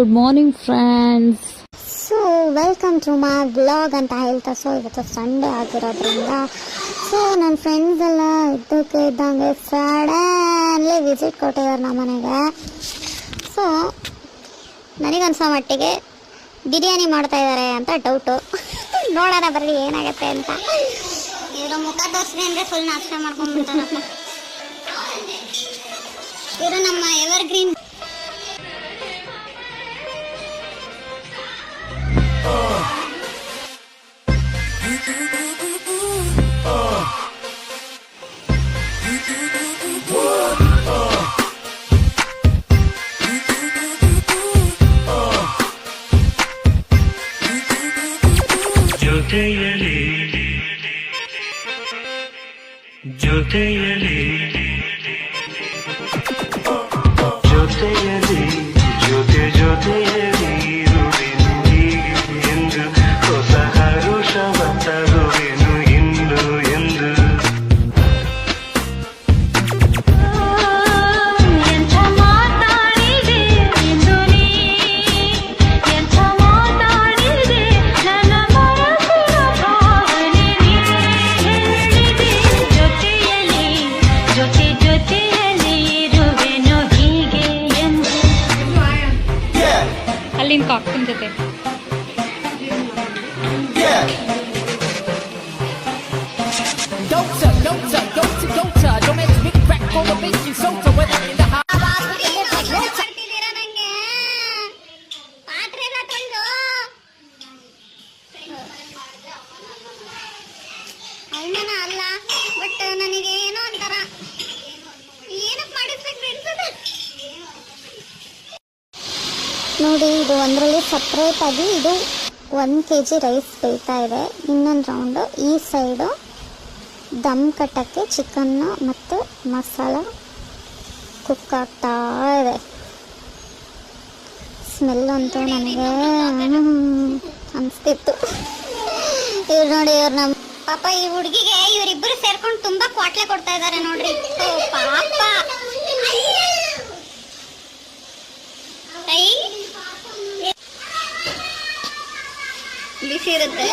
Good morning friends. So welcome to my blog ಅಂತ ಹೇಳ್ತಾ, so ಇವತ್ತು ಸಂಡೇ ಆಗಿರೋದ್ರಿಂದ ಸೊ ನನ್ನ ಫ್ರೆಂಡ್ಸ್ ಎಲ್ಲ ಇದ್ದಂಗೆ ಸಡನ್ಲಿ ವಿಸಿಟ್ ಕೊಟ್ಟಿದ್ದಾರೆ ನಮ್ಮ ಮನೆಗೆ. ಸೊ ನನಗನ್ಸೋ ಮಟ್ಟಿಗೆ ಬಿರಿಯಾನಿ ಮಾಡ್ತಾ ಇದ್ದಾರೆ ಅಂತ ಡೌಟು. ನೋಡೋಣ ಬರಲಿ ಏನಾಗುತ್ತೆ ಅಂತ. ಇವರು ಮುಖ ತೋರಿಸಿದೆ ಅಂದರೆ ಫುಲ್ ನಾಷ್ಟ ಮಾಡ್ಕೊಂಡ್ಬಿಡ್ತಾರಪ್ಪ. ಇವರು ನಮ್ಮ ಎವರ್ ಗ್ರೀನ್. ಜೊತೆಯಲಿ ಜೊತೆಯಲಿ ಜೊತೆಯಲಿ ಜೊತೆ ಜೊತೆಯಲಿ ಇರುವೆನು ಎಂದು ಹೊಸ ಹರುಷವ ತರುವೆನು ಇಂದು ಎಂದು. ಅಲ್ಲಿನ ಕಾಕನ ಜೊತೆ ಅಲ್ಲ, ಬಟ್ ನನಗೆ ಏನೋ ಒಂಥರ ಏನಕ್ಕೆ ಮಾಡಿಸ್ಬೇಕು ನೋಡಿ. ಇದು ಒಂದರಲ್ಲಿ ಸಪ್ರೇಟಾಗಿ ಇದು 1 kg ರೈಸ್ ಬೇಯ್ತಾ ಇದೆ. ಇನ್ನೊಂದು ರೌಂಡು ಈ ಸೈಡು ದಮ್ ಕಟ್ಟಕ್ಕೆ ಚಿಕನ್ನು ಮತ್ತು ಮಸಾಲ ಕುಕ್ ಆಗ್ತಾ ಇದೆ. ಸ್ಮೆಲ್ ಅಂತೂ ನನಗೆ ಅನಿಸ್ತಿತ್ತು. ಇವ್ರು ನೋಡಿ, ಇವ್ರು ನಮ್ಮ ಪಾಪ ಈ ಹುಡುಗಿಗೆ ಇವರಿಬ್ಬರು ಸೇರ್ಕೊಂಡು ತುಂಬ ಕ್ವಾಟ್ಲೆ ಕೊಡ್ತಾ ಇದ್ದಾರೆ ನೋಡ್ರಿ. ಪಾಪ ಬಿಸಿ ಇರುತ್ತೆ.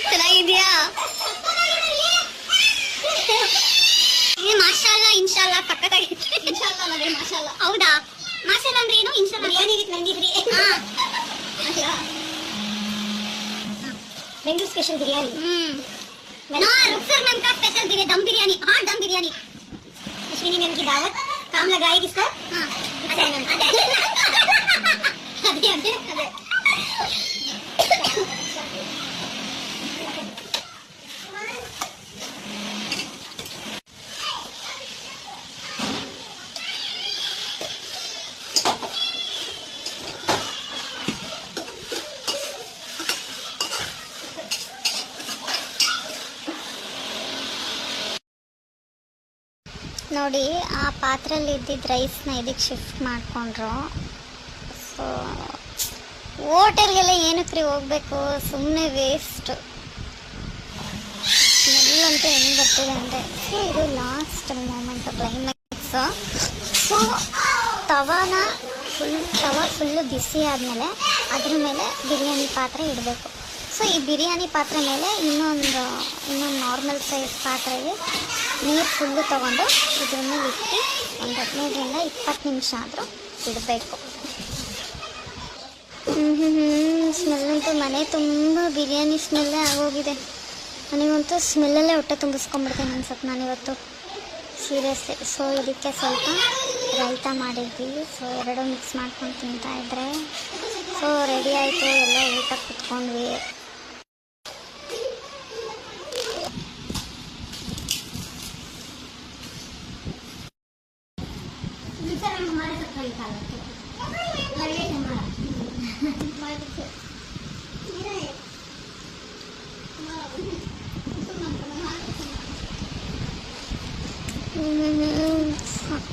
ಚೆನ್ನಾಗಿದ್ಯಾ? ಮಾಶಾಲ್ಲಾ, ಇನ್ಶಾಲ್ಲಾ ಸಕ್ಕತ್ತಾಗಿತ್ತು. ಇನ್ಶಾಲ್ಲಾ ಅಂದ್ರೆ ಮಾಶಾಲ್ಲಾ. ಹೌದಾ? ಮಾಶಾಲ್ಲಾ ಅಂದ್ರೆ ಏನು? ಇನ್ಶಾಲ್ಲಾ ಬಿರಿಯಾನಿ ವಿತ್ ನಂದಿದ್ರಿ. Bengaluru special biryani. No Rukhsar ma'am का स्पेशल बिरयानी, दम बिरयानी. हाँ दम बिरयानी. अश्विनी मैम की दावत. काम लगाए किसको? हाँ अरे अरे अरे ನೋಡಿ, ಆ ಪಾತ್ರೆಯಲ್ಲಿ ಇದ್ದಿದ್ದ ರೈಸ್ನ ಇದಕ್ಕೆ ಶಿಫ್ಟ್ ಮಾಡಿಕೊಂಡ್ರು. ಸೊ ಹೋಟೆಲ್ಗೆಲ್ಲ ಏನಕ್ಕೆ ಹೋಗಬೇಕು, ಸುಮ್ಮನೆ ವೇಸ್ಟ್. ಸ್ಮೆಲ್ಲಂತೂ ಹೆಂಗೆ ಬರ್ತಿದೆ ಅಂದರೆ, ಸೊ ಇದು ಲಾಸ್ಟ್ ಮೂಮೆಂಟ್, ಕ್ಲೈಮ್ಯಾಕ್ಸು. ಸೊ ತವಾ ಫುಲ್ಲು ಬಿಸಿ ಆದಮೇಲೆ ಅದ್ರ ಮೇಲೆ ಬಿರಿಯಾನಿ ಪಾತ್ರೆ ಇಡಬೇಕು. ಸೊ ಈ ಬಿರಿಯಾನಿ ಪಾತ್ರೆ ಮೇಲೆ ಇನ್ನೊಂದು ನಾರ್ಮಲ್ ಸೈಜ್ ಪಾತ್ರೆಗೆ ನೀರು ಫುಲ್ಲು ತೊಗೊಂಡು ಇದ್ರ ಮೇಲೆ ಇಟ್ಟು ಒಂದು 15ರಿಂದ 20 ನಿಮಿಷ ಆದರೂ ಇಡಬೇಕು. ಸ್ಮೆಲ್ಲಂತೂ ಮನೆ ತುಂಬ ಬಿರಿಯಾನಿ ಸ್ಮೆಲ್ಲೇ ಆಗೋಗಿದೆ. ನನಗಂತೂ ಸ್ಮೆಲ್ಲಲ್ಲೇ ಹೊಟ್ಟೆ ತುಂಬಿಸ್ಕೊಂಡ್ಬಿಡ್ತೀನಿ ಅನ್ಸುತ್ತೆ ನಾನಿವತ್ತು, ಸೀರಿಯಸ್ಲಿ. ಸೊ ಇದಕ್ಕೆ ಸ್ವಲ್ಪ ರೈತ ಮಾಡಿದ್ವಿ. ಸೊ ಎರಡು ಮಿಕ್ಸ್ ಮಾಡ್ಕೊಂಡು ತಿಂತಾಯಿದ್ರೆ. ಸೊ ರೆಡಿ ಆಯಿತು, ಎಲ್ಲ ಊಟಕ್ಕೆ ಕುತ್ಕೊಂಡ್ವಿ.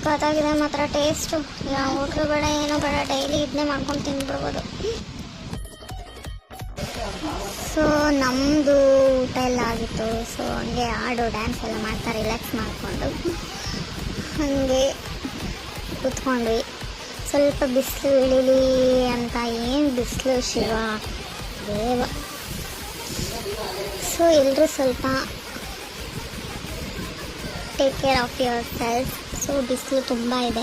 ಸಖತ್ತಾಗಿದೆ ಮಾತ್ರ ಟೇಸ್ಟು. ಯಾವ ಹೋಟ್ಲು ಬೇಡ ಏನೋ ಬೇಡ, ಡೈಲಿ ಇದನ್ನೇ ಮಾಡ್ಕೊಂಡು ತಿಂದ್ಬಿಡ್ಬೋದು. ಸೊ ನಮ್ಮದು ಊಟ ಎಲ್ಲ ಆಗಿತ್ತು. ಸೊ ಹಂಗೆ ಹಾಡು ಡ್ಯಾನ್ಸ್ ಎಲ್ಲ ಮಾಡ್ತಾ ರಿಲ್ಯಾಕ್ಸ್ ಮಾಡಿಕೊಂಡು ಹಾಗೆ ಕೂತ್ಕೊಂಡ್ವಿ. ಸ್ವಲ್ಪ ಬಿಸಿಲು ಇಳಿಲಿ ಅಂತ. ಏನು ಬಿಸಿಲು ಶಿವ ದೇವ. ಸೊ ಎಲ್ಲರೂ ಸ್ವಲ್ಪ take care of your self. So ಬಿಸಿಲು ತುಂಬ ಇದೆ.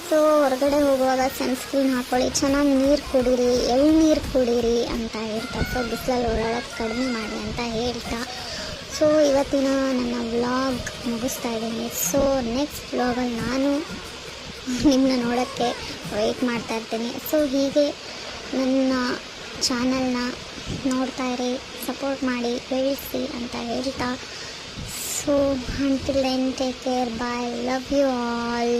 ಸೊ ಹೊರಗಡೆ ಹೋಗುವಾಗ ಸನ್ಸ್ಕ್ರೀನ್ ಹಾಕ್ಕೊಳ್ಳಿ, ಚೆನ್ನಾಗಿ ನೀರು ಕುಡೀರಿ, ಎಳ್ನೀರು ಕುಡೀರಿ ಅಂತ ಹೇಳ್ತಾರೆ. ಸೊ ಬಿಸಿಲಲ್ಲಿ ಓಡಾಡೋದು ಕಡಿಮೆ ಮಾಡಿ ಅಂತ ಹೇಳ್ತಾ ಸೊ ಇವತ್ತಿನ ನನ್ನ ವ್ಲಾಗ್ ಮುಗಿಸ್ತಾ ಇದ್ದೀನಿ. ಸೊ ನೆಕ್ಸ್ಟ್ ವ್ಲಾಗಲ್ಲಿ ನಾನು ನಿಮ್ಮನ್ನ ನೋಡೋಕ್ಕೆ ವೆಯ್ಟ್ ಮಾಡ್ತಾ ಇರ್ತೀನಿ. ಸೊ ಹೀಗೆ ನನ್ನ ಚಾನಲ್ನ ನೋಡ್ತಾ ಇರಿ, ಸಪೋರ್ಟ್ ಮಾಡಿ, ಬೆಳೆಸಿ ಅಂತ ಹೇಳ್ತಾ so until then take care, bye, love you all.